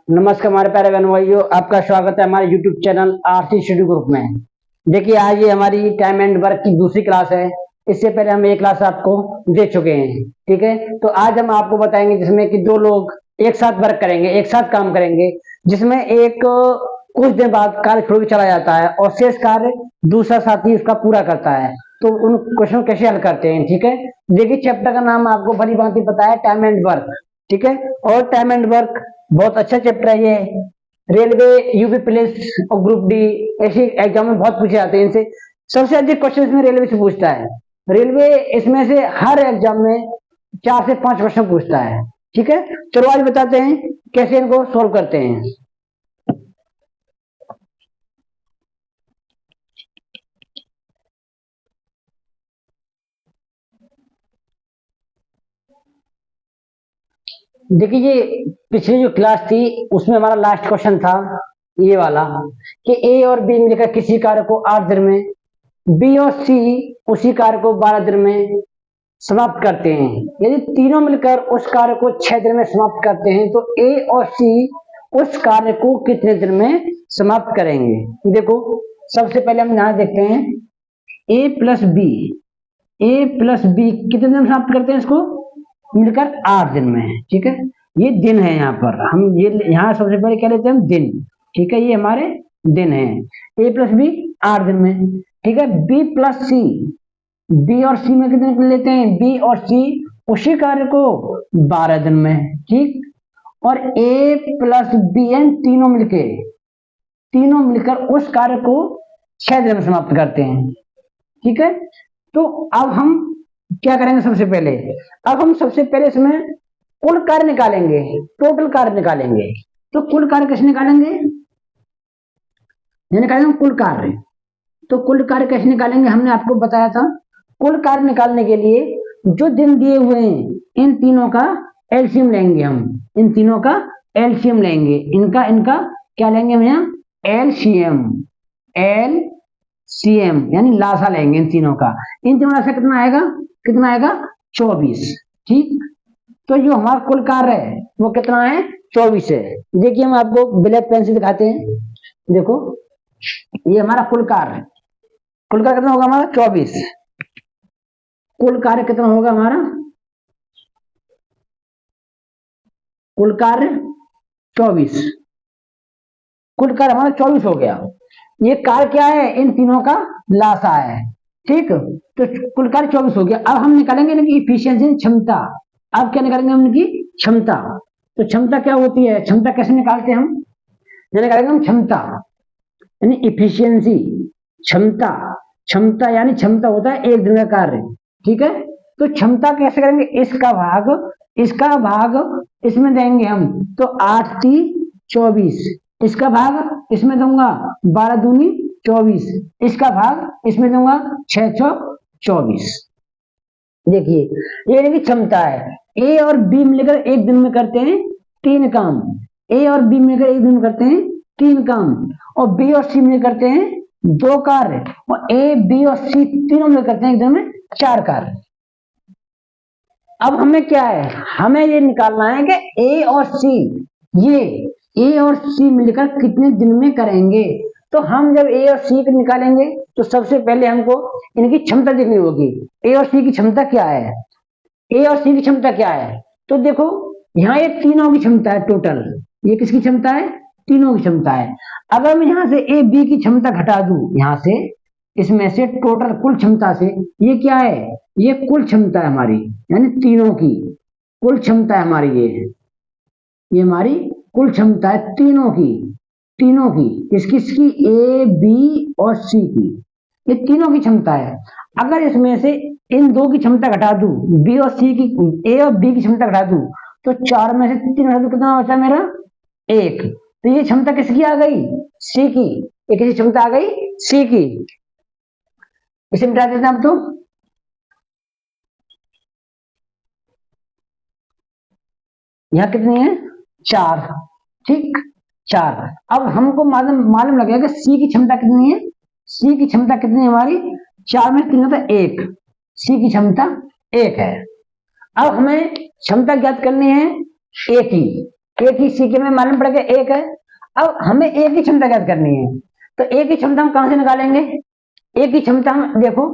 नमस्कार हमारे प्यारे बहन भाइयों, आपका स्वागत है हमारे YouTube channel RC study group में। देखिए, आज ये हमारी टाइम एंड वर्क की दूसरी क्लास है। इससे पहले हम एक क्लास आपको दे चुके हैं, ठीक है। तो आज हम आपको बताएंगे जिसमें कि दो लोग एक साथ वर्क करेंगे, एक साथ काम करेंगे, जिसमें एक कुछ दिन बाद कार्य छोड़ के चला जाता है और शेष कार्य दूसरा साथी उसका पूरा करता है। तो उन क्वेश्चन कैसे हल करते हैं, ठीक है। देखिए, चैप्टर का नाम आपको भली भांति पता है, टाइम एंड वर्क, ठीक है। और टाइम एंड वर्क बहुत अच्छा चैप्टर है ये। रेलवे, यूपी पुलिस और ग्रुप डी ऐसे एग्जाम में बहुत पूछे जाते हैं इनसे। सबसे अधिक क्वेश्चन इसमें रेलवे से पूछता है। रेलवे इसमें से हर एग्जाम में 4 से 5 क्वेश्चन पूछता है, ठीक है। चलो आज बताते हैं कैसे इनको सोल्व करते हैं। देखिए, ये पिछली जो क्लास थी उसमें हमारा लास्ट क्वेश्चन था ये वाला कि ए और बी मिलकर किसी कार्य को 8 दिन में, बी और सी उसी कार्य को 12 दिन में समाप्त करते हैं। यदि तीनों मिलकर उस कार्य को 6 दिन में समाप्त करते हैं तो ए और सी उस कार्य को कितने दिन में समाप्त करेंगे। देखो, सबसे पहले हम यहां देखते हैं ए प्लस बी कितने दिन में समाप्त करते हैं इसको, मिलकर 8 दिन में, ठीक है। ये दिन है, यहाँ पर हम ये यहाँ सबसे पहले क्या लेते हैं हम, दिन, ठीक है। ये हमारे दिन है। ए प्लस बी 8 दिन में, ठीक है। बी प्लस सी, बी और सी में कितने दिन लेते हैं, बी और सी उसी कार्य को 12 दिन में, ठीक। और ए प्लस बी एन तीनों मिलकर उस कार्य को 6 दिन में समाप्त करते हैं, ठीक है। तो अब हम क्या करेंगे, अब हम सबसे पहले इसमें कुल कार्य निकालेंगे, टोटल कार्य निकालेंगे। तो कुल कार्य कैसे निकालेंगे, ये निकालेंगे कुल कार्य। तो कुल कार्य कैसे निकालेंगे, हमने आपको बताया था। कुल कार्य निकालने के लिए जो दिन दिए हुए हैं इन तीनों का एलसीएम लेंगे हम, इन तीनों का एलसीएम लेंगे, इनका क्या लेंगे हम यहाँ, एलसीएम यानी लासा लेंगे इन तीनों का। इन तीनों लासा कितना आएगा 24, ठीक। तो जो हमारा कुल कार्य है वो कितना है, 24 है। देखिए, हम आपको ब्लैक पेन से दिखाते हैं। देखो, ये हमारा कुल कार्य कितना होगा हमारा 24। कुल कार्य कितना होगा हमारा, कुल कार्य 24, कुल कार्य हमारा 24 हो गया। ये कार्य क्या है, इन तीनों का लासा है, ठीक। तो कुल कार्य 24 हो गया। अब हम निकालेंगे इनकी इफिशियंसी, क्षमता। अब क्या निकालेंगे हम, इनकी क्षमता। तो क्षमता क्या होती है, क्षमता कैसे निकालते हैं हम, ये निकालेंगे हम क्षमता यानी इफिशियंसी। क्षमता यानी क्षमता होता है एक दिन का कार्य, ठीक है। तो क्षमता कैसे करेंगे, इसका भाग इसमें देंगे हम, तो 8 × 24, इसका भाग इसमें दूंगा 12 दूनी 24, इसका भाग इसमें दूंगा 6 × 24। देखिए, ये की क्षमता है। ए और बी मिलकर एक दिन में करते हैं 3 काम, ए और बी मिलकर एक दिन में करते हैं 3 काम, और बी और सी मिलकर करते हैं 2 कार्य, और ए बी और सी तीनों मिलकर करते हैं एक दिन में 4 कार्य। अब हमें क्या है, हमें ये निकालना है कि ए और सी मिलकर कितने दिन में करेंगे। तो हम जब ए और सी को निकालेंगे तो सबसे पहले हमको इनकी क्षमता देखनी होगी। ए और सी की क्षमता क्या है, तो देखो, यहाँ ये तीनों की क्षमता है टोटल। ये किसकी क्षमता है, तीनों की क्षमता है। अगर मैं यहाँ से ए बी की क्षमता घटा दूं, यहाँ से इसमें से टोटल कुल क्षमता से, ये क्या है, ये कुल क्षमता है हमारी, यानी तीनों की कुल क्षमता है हमारी। ये हमारी कुल क्षमता है तीनों की किसकी, ए बी और सी की, ये तीनों की क्षमता है। अगर इसमें से इन दो की क्षमता घटा दूं, बी और सी की, ए और बी की क्षमता घटा दूं, तो 4 में से 3 घटा दूं, कितना बचा मेरा 1। तो ये क्षमता किसकी आ गई, सी की। ये किसी क्षमता आ गई सी की। इसे मिटा देते हैं आप। तो यहां कितनी है 4, ठीक 4। अब हमको मालूम लग गया कि सी की क्षमता कितनी है, सी की क्षमता कितनी है हमारी, 4 में 3 होता है 1, सी की क्षमता 1 है। अब हमें क्षमता ज्ञात करनी है ए की, एक ही सी के में मालूम पड़ गया एक है। अब हमें एक ही क्षमता ज्ञात करनी है, तो एक ही क्षमता हम कहां से निकालेंगे? एक ही क्षमता हम देखो,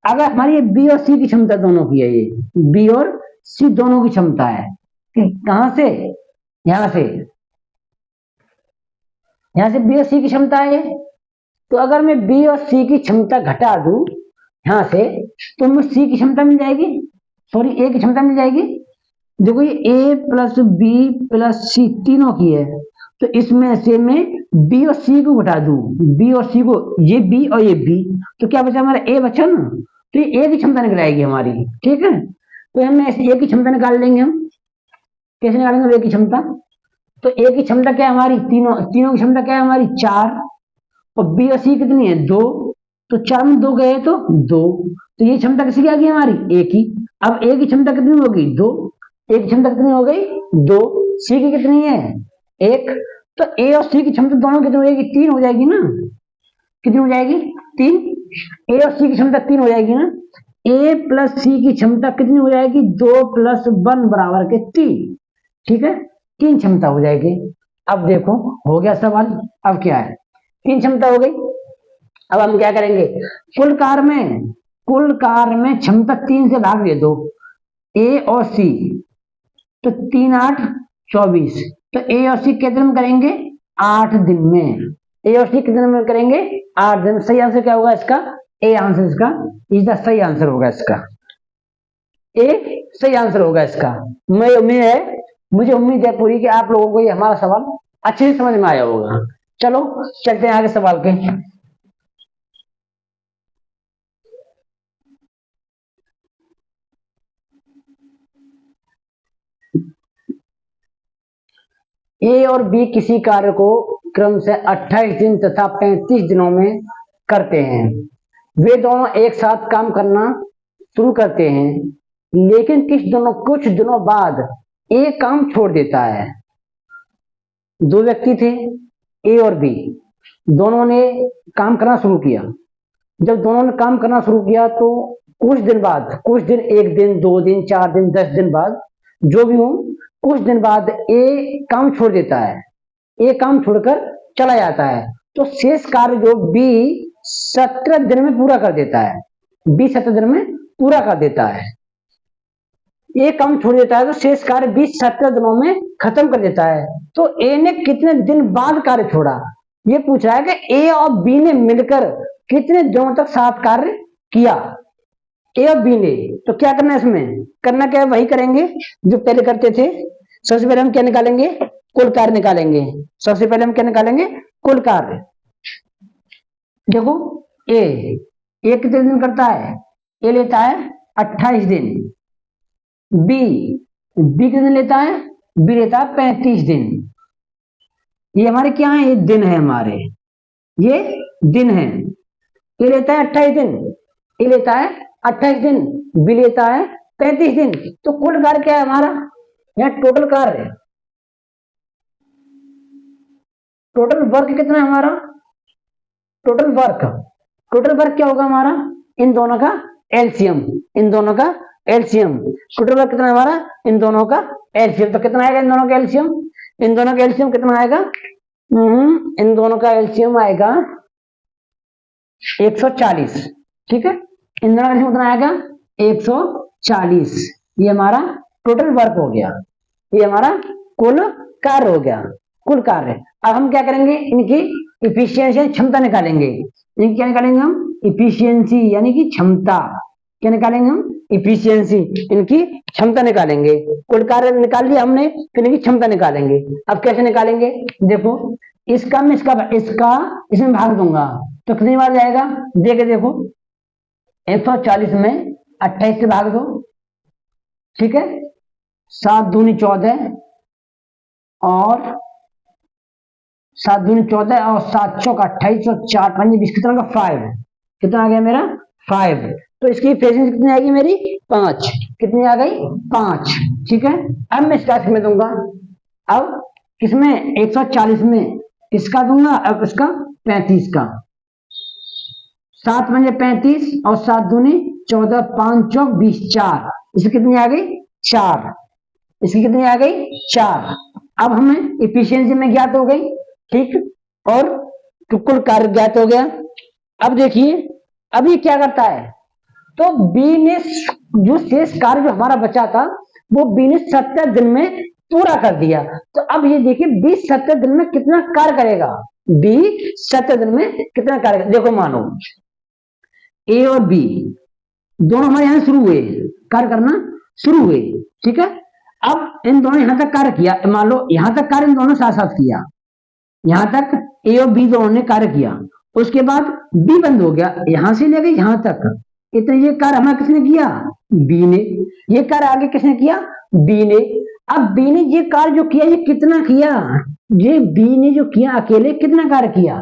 अगर हमारी बी और सी की क्षमता दोनों की है, ये बी और सी दोनों की क्षमता है, कहां से? यहां से, यहां से बी और सी की क्षमता है। तो अगर मैं बी और सी की क्षमता घटा दूं यहां से, तो मुझे सी की क्षमता मिल जाएगी, सॉरी ए की क्षमता मिल जाएगी। देखो ये ए प्लस बी प्लस सी तीनों की है, तो इसमें से मैं बी और सी को घटा दूं, बी और सी को, ये बी और ये बी, तो क्या बचा हमारा? ए बचा ना, तो ये ए की क्षमता निकल आएगी हमारी। ठीक है, तो हम ऐसे ए की क्षमता निकाल लेंगे। हम कैसे निकालेंगे ए की क्षमता? तो ए की क्षमता क्या है हमारी? तीनों तीनों की क्षमता क्या है हमारी? 4, और बी और सी कितनी है? 2, तो 4 में 2 गए तो 2, तो ये क्षमता किसकी आ गई हमारी? ए की। अब ए की क्षमता कितनी होगी? 2, ए की क्षमता कितनी हो गई? 2, सी की कितनी है? 1, तो ए और सी की क्षमता दोनों कितनी हो जाएगी? 3 हो जाएगी ना। कितनी हो जाएगी? 3। ए और सी की क्षमता 3 हो जाएगी ना। ए प्लस सी की क्षमता कितनी हो जाएगी? 2 प्लस 1 बराबर के 3। ठीक है, 3 क्षमता हो जाएगी। अब देखो हो गया सवाल। अब क्या है? 3 क्षमता हो गई। अब हम क्या करेंगे? कुल कार में क्षमता 3 से भाग दे दो, ए और सी, तो 3 8 24, तो ए और सी कितने दिन में करेंगे? 8 दिन में। ए और सी कितने दिन में करेंगे? 8 दिन। सही आंसर क्या होगा इसका? ए आंसर इसका इज द सही आंसर होगा इसका। ए सही आंसर होगा इसका। मुझे उम्मीद है पूरी कि आप लोगों को ये हमारा सवाल अच्छे से समझ में आया होगा। चलो चलते हैं आगे सवाल के। ए और बी किसी कार्य को क्रम से 28 दिन तथा 35 दिनों में करते हैं। वे दोनों एक साथ काम करना शुरू करते हैं, लेकिन कुछ दिनों बाद ए काम छोड़ देता है। दो व्यक्ति थे, ए और बी, दोनों ने काम करना शुरू किया। जब दोनों ने काम करना शुरू किया तो कुछ दिन बाद, कुछ दिन, 1 दिन 2 दिन 4 दिन 10 दिन बाद, जो भी हो, कुछ दिन बाद ए काम छोड़ देता है, ए काम छोड़कर चला जाता है। तो शेष कार्य जो बी 17 दिन में पूरा कर देता है, बी 17 दिन में पूरा कर देता है। ए काम छोड़ देता है तो शेष कार्य बी 17 दिनों में खत्म कर देता है। तो ए ने कितने दिन बाद कार्य छोड़ा, ये पूछ रहा है कि ए और बी ने मिलकर कितने दिनों तक साथ कार्य किया, ए और बी ने। तो क्या करना है इसमें? करना क्या है? वही करेंगे जो पहले करते थे। सबसे पहले हम क्या निकालेंगे? कुल कार्य निकालेंगे। सबसे पहले हम क्या निकालेंगे? कुल कार्य। देखो ए कितने दिन करता है? ए लेता है 28 दिन। बी कितने दिन लेता है? बी लेता है 35 दिन। ये हमारे क्या है? ये दिन है हमारे, ये दिन है। ए लेता है 28 दिन, ए लेता है 28 दिन, बी लेता है 35 दिन। तो कुल कार्य क्या है हमारा? यहाँ टोटल कार्य है, टोटल वर्क कितना है हमारा? टोटल वर्क क्या होगा हमारा? इन दोनों का एलसीएम, इन दोनों का एलसीएम। टोटल वर्क कितना है हमारा? इन दोनों का एलसीएम। तो कितना आएगा इन दोनों का एलसीएम? इन दोनों का एलसीएम कितना आएगा? इन दोनों का एलसीएम आएगा 140। ठीक है, इन दोनों का एलसीएम कितना आएगा? 140। ये हमारा टोटल वर्क हो गया, ये हमारा कुल कार्य हो गया, कुल कार्य। अब हम क्या करेंगे? इनकी इफिशियंसी, क्षमता निकालेंगे। इनकी क्या निकालेंगे हम? इफिशियंसी यानी कि क्षमता। क्या निकालेंगे हम? इफिशियंसी, इनकी क्षमता निकालेंगे। कुल कार्य निकाल लिया हमने, फिर इनकी क्षमता निकालेंगे। अब कैसे निकालेंगे? देखो इसका मैं इसमें भाग दूंगा तो कितनी बार जाएगा? देखो 140 में 28 से भाग दो। ठीक है, 7 दूनी 14 और 7 दूनी 14 और 7 चौक 28 और 4 5 20, कितना का 5। कितना आ गया मेरा? 5। तो इसकी एफिशिएंसी कितनी आएगी मेरी? 5। कितनी आ गई? 5। ठीक है, अब मैं इसका में दूंगा। अब किसमें? 140 में इसका दूंगा, अब इसका 35 का। 7 पंजे 35 और 7 दूनी 14, 5 चौक 20, 4। इसकी कितनी आ गई? 4। इसकी कितनी आ गई? 4। अब हमें इफिशियंसी में ज्ञात हो गई, ठीक, और कुल कार्य ज्ञात हो गया। अब देखिए अब ये क्या करता है, तो बी ने जो शेष कार्य जो हमारा बचा था वो बी ने 70 दिन में पूरा कर दिया। तो अब ये देखिए बी 70 दिन में कितना कार्य करेगा, बी 70 दिन में कितना कार्य करेगा। देखो मानो ए और बी दोनों हमारे यहां शुरू हुए कार्य करना, शुरू हुए, ठीक है। अब इन दोनों यहां तक कार्य किया, मान लो यहां तक कार्य इन दोनों साथ साथ किया, यहां तक ए और बी दोनों ने कार्य किया, उसके बाद बी बंद हो गया, यहां से लेके यहां तक इतना ये कार्य हमारा किसने किया, बी ने। ये कार्य आगे किसने किया, बी ने। अब बी ने ये कार्य जो किया ये कितना किया, ये बी ने जो किया अकेले कितना कार्य किया,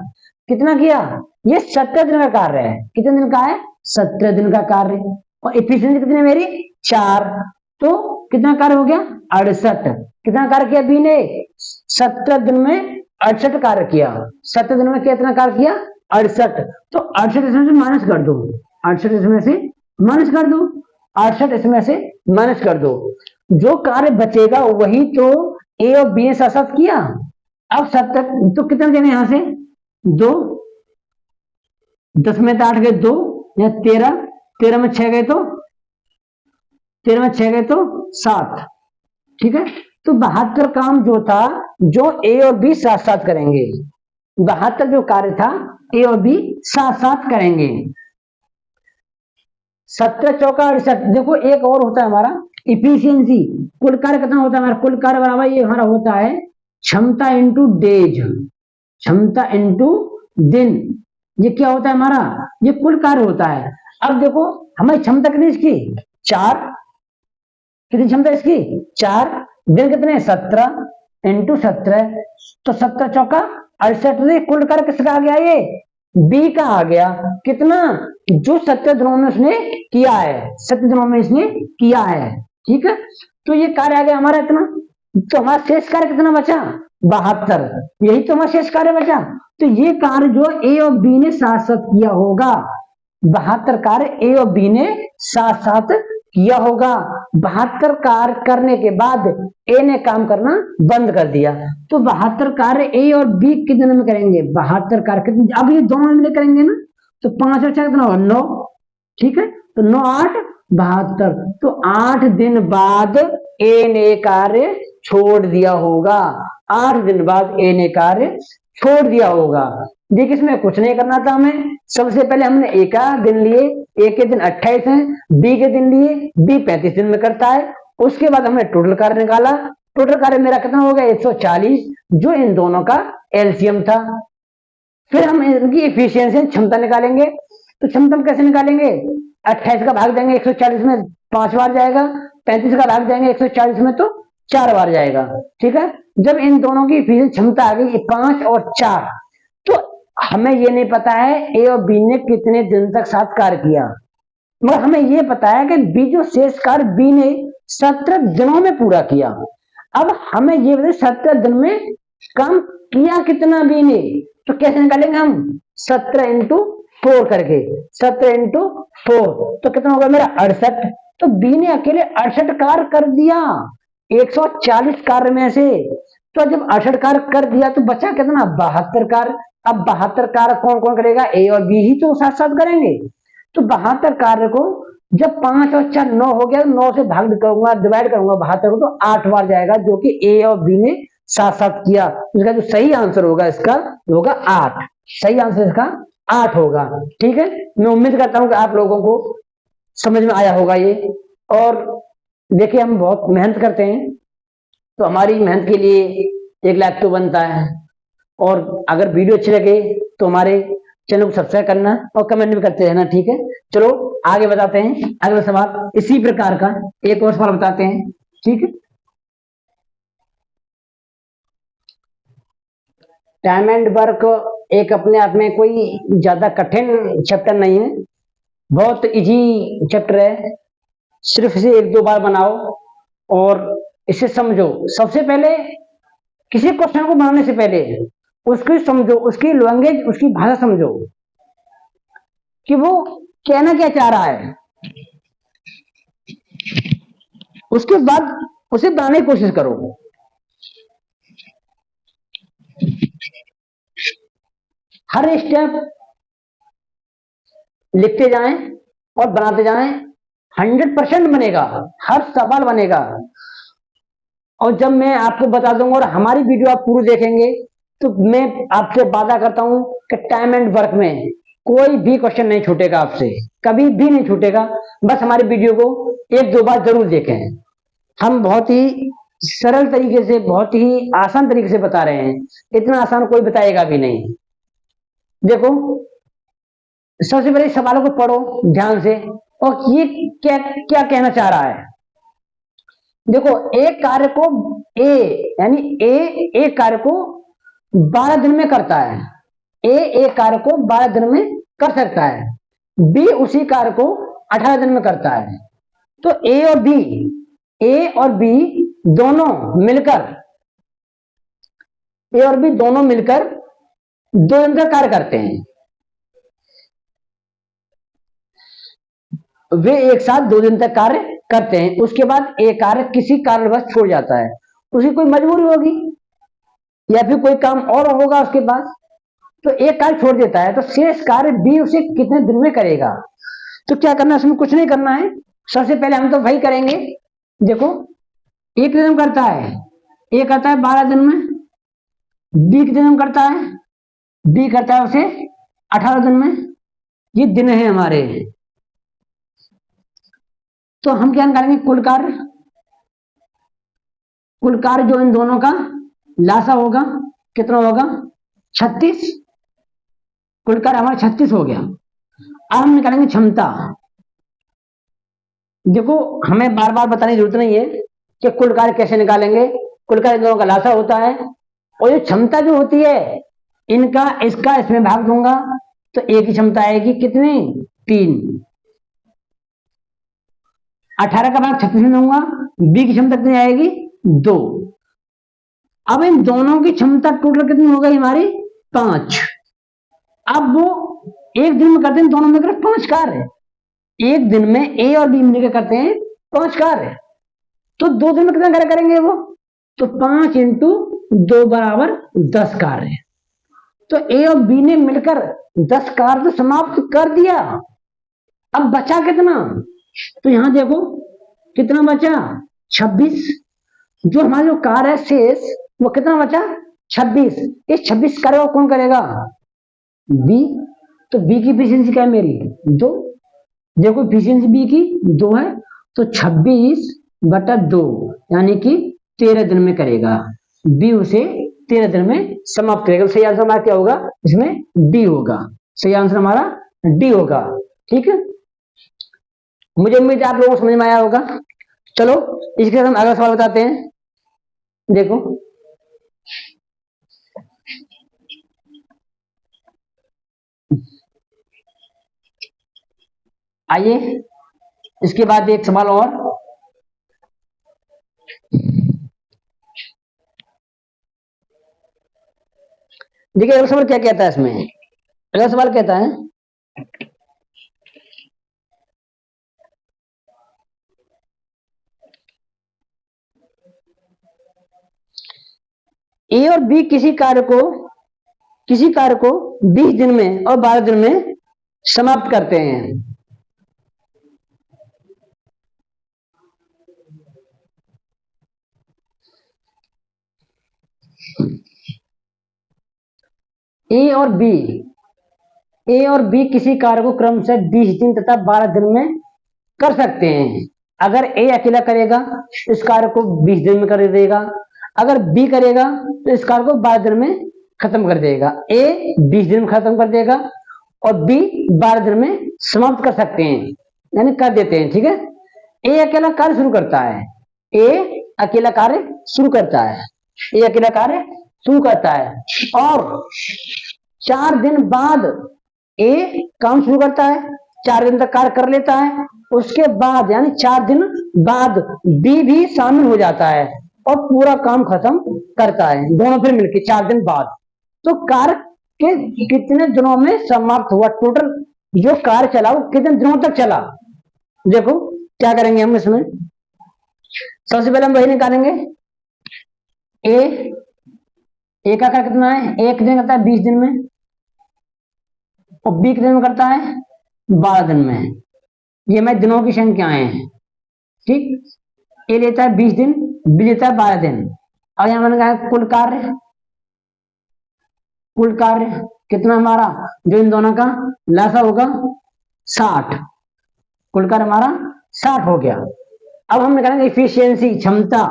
कितना किया, ये 70 दिन का कार्य है। कितने दिन का है, 70 दिन का कार्य। और इफिशियंसी कितनी है मेरी, 4, तो कितना कार्य हो गया, 68। कितना कार्य किया बी ने, 70 दिन में 68 कार्य किया। 70 दिन में कितना कार्य किया, 68। तो 68 इसमें से माइनस कर दो, 68 इसमें से माइनस कर दो, 68 इसमें से माइनस कर दो। जो कार्य बचेगा वही तो ए और बी ने साथ साथ किया। अब 70 तो कितने देने यहां से, 2, 10 में 8 गए 2, या 13, 13 में 6 गए तो 13 में 6 गए तो 7, ठीक है। तो 72 काम जो था जो ए और बी साथ साथ करेंगे, 72 जो कार्य था ए और बी साथ साथ करेंगे। 17 चौका 68। देखो एक और होता है हमारा इफिशियंसी, कुल कार्य कितना होता है हमारा, कुल कार्य बराबर ये हमारा होता है क्षमता इंटू डेज, क्षमता इंटू दिन। ये क्या होता है हमारा, ये कुल कार्य होता है। अब देखो हमारी क्षमता कितनी इसकी, 4, कितनी क्षमता इसकी, 4, दिन कितने 17 इंटू 17, तो 17 चौका 68। कुल कार्य किसका आ गया, ये बी का आ गया। कितना, जो 70 दिनों में उसने किया है, 70 दिनों में इसने किया है, ठीक है। तो ये कार्य आ गया हमारा इतना। तो हमारा शेष कार्य कितना बचा, 72, यही तो हमारा शेष कार्य बचा। तो ये कार्य जो ए और बी ने साथ साथ किया होगा, 72 कार्य ए और बी ने साथ साथ किया होगा। 72 कार्य करने के बाद ए ने काम करना बंद कर दिया। तो 72 कार्य ए और बी कितने दिन में करेंगे, 72 कार्य कितने, अब ये दोनों में करेंगे ना, तो 5 और 4 कितना होगा, 9, ठीक है। तो 9 8 72, तो 8 दिन बाद ए ने कार्य छोड़ दिया होगा, 8 दिन बाद ए ने कार्य छोड़ दिया होगा। देखिए इसमें कुछ नहीं करना था हमें, सबसे पहले हमने ए का दिन लिए, ए के दिन 28 है, बी के दिन लिए, बी 35 दिन में करता है। उसके बाद हमने टोटल कार्य निकाला, टोटल कार्य मेरा कितना हो गया 140, जो इन दोनों का एलसीएम था। फिर हम इनकी एफिशिएंसी क्षमता निकालेंगे। तो क्षमता कैसे निकालेंगे, 28 का भाग देंगे 140 में 5 बार जाएगा, 35 का भाग देंगे 140 में तो 4 बार जाएगा, ठीक है। जब इन दोनों की एफिशिएंसी क्षमता आ गई 5 और 4, तो हमें ये नहीं पता है ए और बी ने कितने दिन तक साथ कार्य किया, मगर हमें ये पता है कि बी जो शेष कार्य बी ने 17 दिनों में पूरा किया। अब हमें ये बताइए 17 दिन में काम किया कितना बी ने, तो कैसे निकालेंगे हम, 17 इंटू 4 करके, 17 इंटू 4 तो कितना होगा मेरा 68। तो बी ने अकेले 68 कार्य कर दिया 140 कार्य में से। तो जब 68 कार्य कर दिया तो बचा कितना, 72 कार्य। अब 72 कार्य कौन कौन करेगा, ए और बी ही तो साथ साथ करेंगे। तो 72 कार्य को जब 5 और 4 9 हो गया, 9 से भाग करूंगा, डिवाइड करूंगा 72 को, तो 8 बार जाएगा, जो कि ए और बी ने साथ साथ किया। इसका जो सही आंसर होगा इसका होगा 8, सही आंसर इसका 8 होगा, ठीक है। मैं उम्मीद करता हूं कि आप लोगों को समझ में आया होगा ये। और देखिए हम बहुत मेहनत करते हैं, तो हमारी मेहनत के लिए एक लाइक तो बनता है, और अगर वीडियो अच्छी लगे तो हमारे चैनल को सब्सक्राइब करना और कमेंट भी करते रहना, ठीक है। चलो आगे बताते हैं अगला सवाल, इसी प्रकार का एक और सवाल बताते हैं, ठीक है। टाइम एंड वर्क एक अपने आप में कोई ज्यादा कठिन चैप्टर नहीं है, बहुत इजी चैप्टर है। सिर्फ इसे 1-2 बार बनाओ और इसे समझो। सबसे पहले किसी क्वेश्चन को बनाने से पहले उसको समझो, उसकी लैंग्वेज, उसकी भाषा समझो कि वो कहना क्या चाह रहा है, उसके बाद उसे बनाने की कोशिश करो। हर स्टेप लिखते जाएं और बनाते जाएं, 100% बनेगा, हर सवाल बनेगा। और जब मैं आपको बता दूंगा और हमारी वीडियो आप पूरी देखेंगे तो मैं आपसे वादा करता हूं कि टाइम एंड वर्क में कोई भी क्वेश्चन नहीं छूटेगा आपसे, कभी भी नहीं छूटेगा। बस हमारी वीडियो को 1-2 बार जरूर देखें। हम बहुत ही सरल तरीके से, बहुत ही आसान तरीके से बता रहे हैं, इतना आसान कोई बताएगा भी नहीं। देखो, सबसे पहले सवालों को पढ़ो ध्यान से और ये क्या क्या कहना चाह रहा है। देखो, एक कार्य को ए यानी ए एक कार्य को 12 दिन में करता है, ए एक कार्य को 12 दिन में कर सकता है, बी उसी कार्य को 18 दिन में करता है। तो ए और बी दोनों मिलकर 2 दिन का कार्य करते हैं। वे एक साथ 2 दिन तक कार्य करते हैं, उसके बाद एक कार्य किसी कारणवश छोड़ जाता है, उसकी कोई मजबूरी होगी या फिर कोई काम और होगा उसके पास, तो एक कार्य छोड़ देता है, तो शेष कार्य बी उसे कितने दिन में करेगा। तो क्या करना है, उसमें कुछ नहीं करना है। सबसे पहले हम तो वही करेंगे। देखो, एक दिन करता है, ए करता है 12 दिन में, बी कितने दिन करता है, बी करता है उसे 18 दिन में। ये दिन है हमारे। तो हम क्या निकालेंगे, कुल कार्य जो इन दोनों का लासा होगा कितना होगा, 36। कुल कार्य हमारा 36 हो गया। अब हम निकालेंगे क्षमता। देखो, हमें बार बार बताने की जरूरत नहीं है कि कुल कार्य कैसे निकालेंगे। कुल कार्य इन दोनों का लासा होता है और ये क्षमता जो होती है इनका, इसका इसमें भाग दूंगा तो एक ही क्षमता आएगी, कितनी, 3। 18 का भाग 36 में दूंगा, बी की क्षमता कितनी आएगी, 2। अब इन दोनों की क्षमता टोटल कितनी हो गई हमारी, 5। अब वो एक दिन में करते हैं दोनों मिलकर 5 कार्य। एक दिन में ए और बी मिलकर करते हैं 5 कार्य, तो 2 दिन में कितना कार्य करेंगे वो, तो 5 इंटू 2 बराबर 10 कार्य। तो ए और बी ने मिलकर 10 कार्य तो समाप्त कर दिया। अब बचा कितना, तो यहां देखो कितना बचा, 26। जो हमारा जो कार्य है शेष वो कितना बचा, 26। इस 26 कार्य को कौन करेगा, बी। तो बी की एफिशिएंसी क्या है मेरी, 2। देखो, एफिशिएंसी बी की 2 है, तो 26/2 यानी कि 13 दिन में करेगा। बी उसे 13 दिन में समाप्त करेगा। सही आंसर हमारा क्या होगा, इसमें डी होगा। सही आंसर हमारा डी होगा। ठीक है, मुझे उम्मीद है आप लोगों को समझ में आया होगा। चलो, इसके साथ हम अगला सवाल बताते हैं। देखो, आइए इसके बाद एक सवाल और। देखिए, अगला सवाल क्या कहता है इसमें। अगला सवाल कहता है, ए और बी किसी कार्य को 20 दिन में और 12 दिन में समाप्त करते हैं। ए और बी किसी कार्य को क्रमशः 20 दिन तथा 12 दिन में कर सकते हैं। अगर ए अकेला करेगा तो इस कार्य को 20 दिन में कर देगा, अगर बी करेगा तो इस कार्य को 12 दिन में खत्म कर देगा। ए 20 दिन में खत्म कर देगा और बी 12 दिन में समाप्त कर सकते हैं, यानी कर देते हैं। ठीक है, ए अकेला कार्य शुरू करता है, ए अकेला कार्य शुरू करता है, ए अकेला कार्य शुरू करता है और 4 दिन बाद ए काम शुरू करता है, 4 दिन तक कार्य कर लेता है। उसके बाद यानी 4 दिन बाद बी भी शामिल हो जाता है और पूरा काम खत्म करता है, दोनों फिर मिलकर 4 दिन बाद। तो कार्य के कितने दिनों में समाप्त हुआ, टोटल जो कार्य चला वो कितने दिनों तक चला। देखो क्या करेंगे हम इसमें, सबसे पहले हम वही निकालेंगे। ए का कार्य कितना है, एक दिन करता है 20 दिन में, और बी कितने में करता है, 12 दिन में। ये मैं दिनों की संख्याएं हैं, ठीक। ए लेता है 20 दिन, बी लेता है 12 दिन। अब यहां मैंने कहा कुल कार्य, कुल कार्य कितना हमारा जो इन दोनों का लसा होगा 60, कुल कार्य हमारा 60 हो गया। अब हम निकालेंगे इफिशियंसी, क्षमता।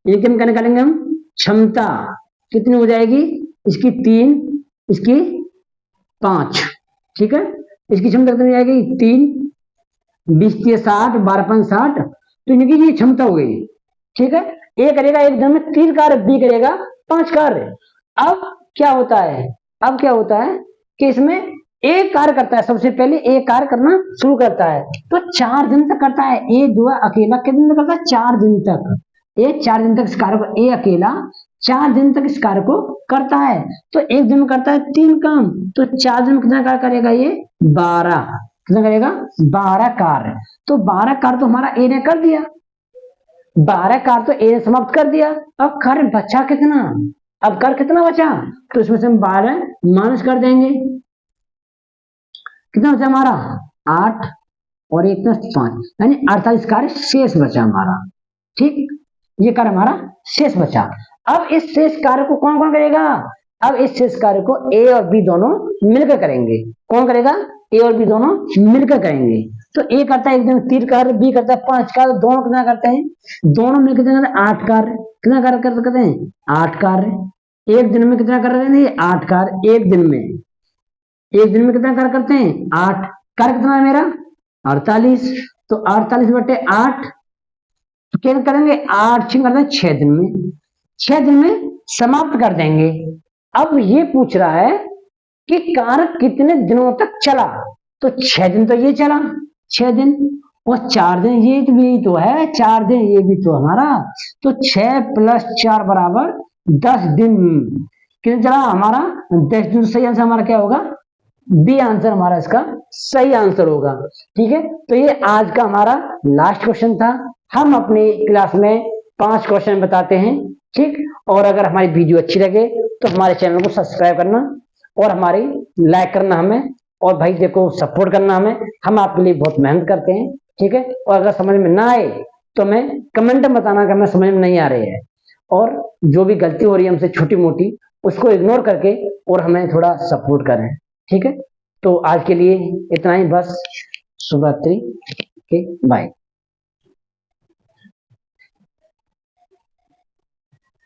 ये क्या निकालेंगे हम, क्षमता कितनी हो जाएगी, इसकी 3, इसकी 5, ठीक है। इसकी क्षमता कितनी जाएगी, 3, 20 60, 12 5 60, तो इनकी ये क्षमता हो गई, ठीक है। ए करेगा एक दिन में 3 कार्य, बी करेगा 5 कार्य। अब क्या होता है, अब क्या होता है कि इसमें एक कार्य करता है, सबसे पहले एक कार्य करना शुरू करता है, तो 4 दिन तक करता है। ए जो है अकेला कितने दिन तक करता है, 4 दिन तक। ये 4 दिन तक इस कार्य को, ए अकेला 4 दिन तक इस कार्य को करता है। तो एक दिन में करता है 3 काम, तो 4 दिन में कितना कार्य करेगा, ये 12, कितना करेगा, 12 कार्य। तो 12 कार्य तो हमारा ए ने कर दिया, 12 कार्य तो ए ने समाप्त कर दिया। अब कार्य बचा कितना, अब कार्य कितना बचा, तो इसमें से हम 12 माइनस कर देंगे, कितना बचा हमारा 8 और 1 + 5, यानी 48 कार्य शेष बचा हमारा, ठीक। ये कार्य हमारा शेष बचा। अब इस शेष कार्य को कौन कौन करेगा, अब इस शेष कार्य को ए और बी दोनों मिलकर करेंगे। कौन करेगा, ए और बी दोनों मिलकर करेंगे। तो ए करता है एक दिन में 3 कार्य, बी करता है 5 कार्य, दोनों कितना करते हैं, दोनों मिलकर करते हैं 8 कार्य। कितना कार्य करते हैं, 8 कार्य। एक दिन में कितना कार्य करते हैं, 8 कार्य एक दिन में। एक दिन में कितना कार्य करते हैं, 8 कार्य। कितना है मेरा 48, तो 48/8 क्या करेंगे, 8 6 करते हैं 6 दिन में, 6 दिन में समाप्त कर देंगे। अब ये पूछ रहा है कि कार्य कितने दिनों तक चला, तो 6 दिन तो ये चला, 6 दिन, और 4 दिन ये भी तो है, 4 दिन ये भी तो हमारा, तो 6 + 4 = 10 दिन। कितने चला हमारा, 10 दिन। सही आंसर हमारा क्या होगा, बी आंसर हमारा इसका सही आंसर होगा, ठीक है। तो ये आज का हमारा लास्ट क्वेश्चन था। हम अपनी क्लास में 5 क्वेश्चन बताते हैं, ठीक। और अगर हमारी वीडियो अच्छी लगे तो हमारे चैनल को सब्सक्राइब करना और हमारी लाइक करना हमें, और भाई देखो सपोर्ट करना हमें, हम आपके लिए बहुत मेहनत करते हैं, ठीक है। और अगर समझ में ना आए तो हमें कमेंट में बताना कि हमें समझ में नहीं आ रही है, और जो भी गलती हो रही है हमसे छोटी मोटी उसको इग्नोर करके और हमें थोड़ा सपोर्ट करें, ठीक है। तो आज के लिए इतना ही बस, शुभ रात्रि, बाय।